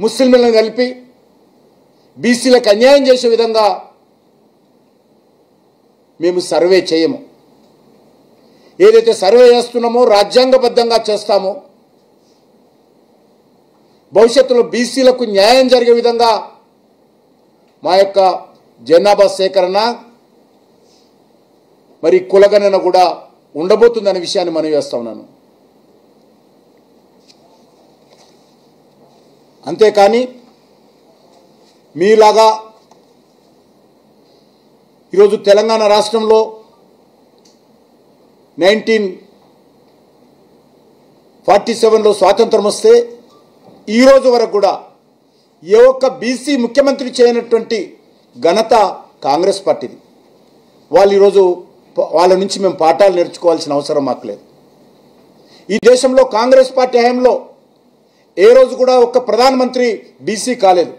ముస్లింలను కలిపి బీసీలకు అన్యాయం చేసే విధంగా మేము సర్వే చేయము. ఏదైతే సర్వే చేస్తున్నామో రాజ్యాంగబద్ధంగా చేస్తామో, భవిష్యత్తులో బీసీలకు న్యాయం జరిగే విధంగా మా యొక్క జనాభా సేకరణ మరి కులగణన కూడా ఉండబోతుందనే విషయాన్ని మనం చేస్తా ఉన్నాను. అంతేకాని మీలాగా ఈరోజు తెలంగాణ రాష్ట్రంలో 1947లో స్వాతంత్రం వస్తే ఈరోజు వరకు కూడా ఏ ఒక్క బీసీ ముఖ్యమంత్రి చేయనటువంటి ఘనత కాంగ్రెస్ పార్టీది. వాళ్ళు ఈరోజు వాళ్ళ నుంచి మేము పాఠాలు నేర్చుకోవాల్సిన అవసరం మాకు లేదు. ఈ దేశంలో కాంగ్రెస్ పార్టీ హయాంలో ఏ రోజు కూడా ఒక్క ప్రధానమంత్రి బీసీ కాలేదు.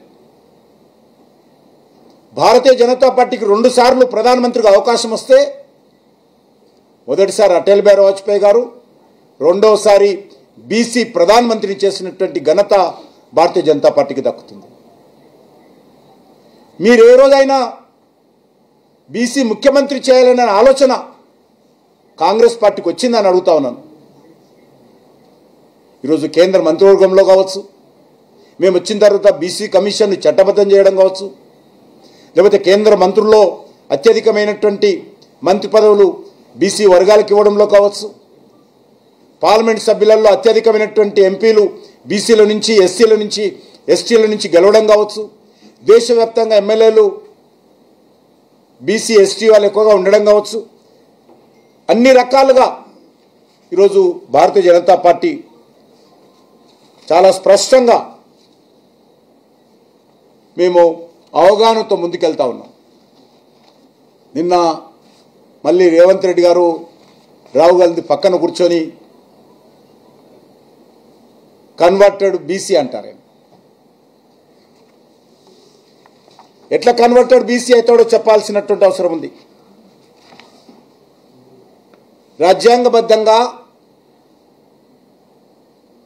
భారతీయ జనతా పార్టీకి 2 సార్లు ప్రధానమంత్రిగా అవకాశం వస్తే మొదటిసారి అటల్ బిహారీ వాజ్పేయి గారు, రెండోసారి బీసీ ప్రధానమంత్రిని చేసినటువంటి ఘనత భారతీయ జనతా పార్టీకి దక్కుతుంది. మీరు ఏ రోజైనా బీసీ ముఖ్యమంత్రి చేయాలనే ఆలోచన కాంగ్రెస్ పార్టీకి వచ్చిందని అడుగుతా ఉన్నాను. ఈరోజు కేంద్ర మంత్రివర్గంలో కావచ్చు, మేము వచ్చిన తర్వాత బీసీ కమిషన్ను చట్టబద్ధం చేయడం కావచ్చు, లేకపోతే కేంద్ర మంత్రుల్లో అత్యధికమైనటువంటి మంత్రి పదవులు బీసీ వర్గాలకు ఇవ్వడంలో కావచ్చు, పార్లమెంట్ సభ్యులలో అత్యధికమైనటువంటి ఎంపీలు బీసీల నుంచి, ఎస్సీల నుంచి, ఎస్టీల నుంచి గెలవడం కావచ్చు, దేశవ్యాప్తంగా ఎమ్మెల్యేలు బీసీ ఎస్టీ వాళ్ళు ఎక్కువగా ఉండడం కావచ్చు, అన్ని రకాలుగా ఈరోజు భారతీయ జనతా పార్టీ చాలా స్పష్టంగా మేము అవగాహనతో ముందుకెళ్తా ఉన్నాం. నిన్న మళ్ళీ రేవంత్ రెడ్డి గారు రాహుల్ గాంధీ పక్కన కూర్చొని కన్వర్టెడ్ బీసీ అంటారు. ఎట్లా కన్వర్టెడ్ బీసీ అవుతాడో చెప్పాల్సినటువంటి అవసరం ఉంది. రాజ్యాంగబద్ధంగా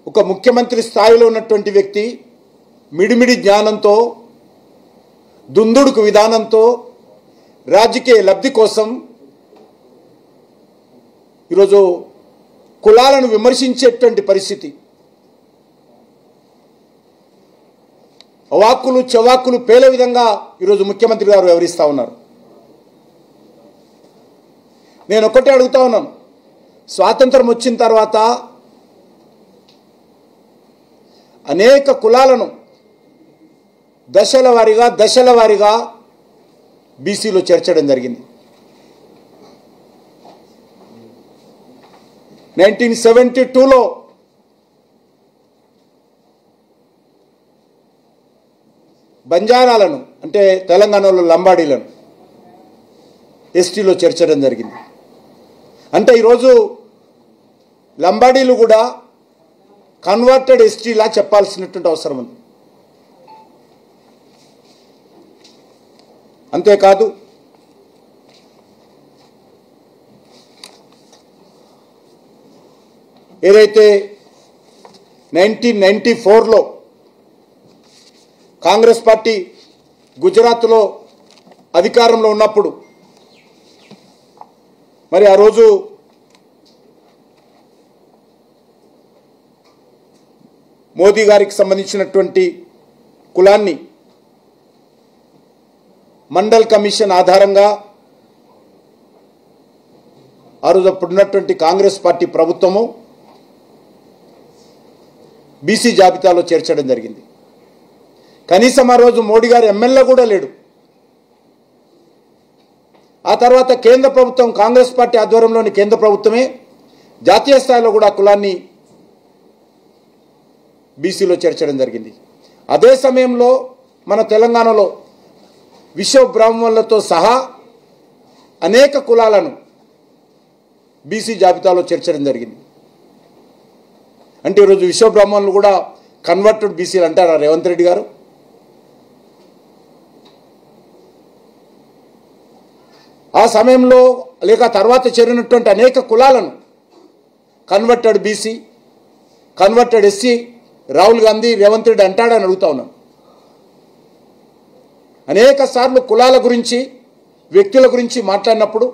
ఒక ముఖ్యమంత్రి స్థాయిలో ఉన్నటువంటి వ్యక్తి మిడిమిడి జ్ఞానంతో, దుందుడుకు విధానంతో రాజకీయ లబ్ధి కోసం ఈరోజు కులాలను విమర్శించేటువంటి పరిస్థితి, అవాక్కులు చవాక్కులు పేలే విధంగా ఈరోజు ముఖ్యమంత్రి గారు వ్యవహరిస్తూ ఉన్నారు. నేను ఒక్కటే అడుగుతా ఉన్నాను, స్వాతంత్రం వచ్చిన తర్వాత అనేక కులాలను దశల వారీగా బీసీలో చేర్చడం జరిగింది. 1972లో బంజారాలను, అంటే తెలంగాణలో లంబాడీలను ఎస్టీలో చేర్చడం జరిగింది. అంటే ఈరోజు లంబాడీలు కూడా కన్వర్టెడ్ ఎస్టీలా చెప్పాల్సినటువంటి అవసరం ఉంది. అంతేకాదు ఏదైతే 1994లో కాంగ్రెస్ పార్టీ గుజరాత్లో అధికారంలో ఉన్నప్పుడు మరి ఆ రోజు మోదీ గారికి సంబంధించినటువంటి కులాన్ని మండల్ కమిషన్ ఆధారంగా ఆ రోజు అప్పుడున్నటువంటి కాంగ్రెస్ పార్టీ ప్రభుత్వము బీసీ జాబితాలో చేర్చడం జరిగింది. కనీసం ఆ రోజు మోడీ గారు ఎమ్మెల్యే కూడా లేడు. ఆ తర్వాత కేంద్ర ప్రభుత్వం, కాంగ్రెస్ పార్టీ ఆధ్వర్యంలోని కేంద్ర ప్రభుత్వమే జాతీయ స్థాయిలో కూడా కులాన్ని బీసీలో చేర్చడం జరిగింది. అదే సమయంలో మన తెలంగాణలో విశ్వ బ్రాహ్మణులతో సహా అనేక కులాలను బీసీ జాబితాలో చేర్చడం జరిగింది. అంటే ఈరోజు విశ్వ బ్రాహ్మణులు కూడా కన్వర్టెడ్ బీసీలు అంటారా రేవంత్ రెడ్డి గారు? ఆ సమయంలో లేక తర్వాత చేరినటువంటి అనేక కులాలను converted BC, converted SC, Rahul Gandhi Revanth Reddy అంటాడని అడుగుతా ఉన్నాను. అనేక సార్లు కులాల గురించి వ్యక్తుల గురించి మాట్లాడినప్పుడు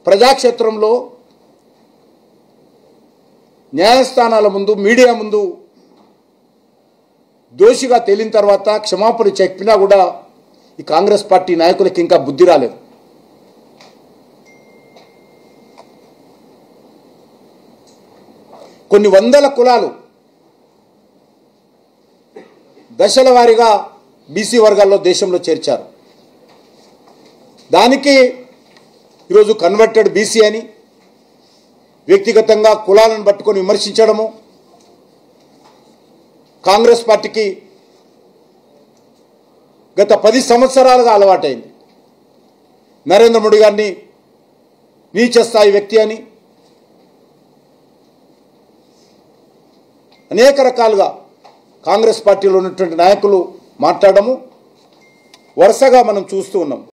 ప్రజాక్షేత్రంలో న్యాయస్థానాల ముందు మీడియా ముందు దోషిగా తేలిన తర్వాత క్షమాపణ చెప్పినా కూడా ఈ కాంగ్రెస్ పార్టీ నాయకులకి ఇంకా బుద్ధి రాలేదు. కొన్ని వందల కులాలు దశల వారీగా బీసీ వర్గాల్లో దేశంలో చేర్చారు. దానికి ఈరోజు కన్వర్టెడ్ బీసీ అని వ్యక్తిగతంగా కులాలను పట్టుకొని విమర్శించడము కాంగ్రెస్ పార్టీకి గత 10 సంవత్సరాలుగా అలవాటైంది. నరేంద్ర మోడీ గారిని నీచ స్థాయి వ్యక్తి అని అనేక రకాలుగా కాంగ్రెస్ పార్టీలో ఉన్నటువంటి నాయకులు మాట్లాడము వరుసగా మనం చూస్తూ ఉన్నాం.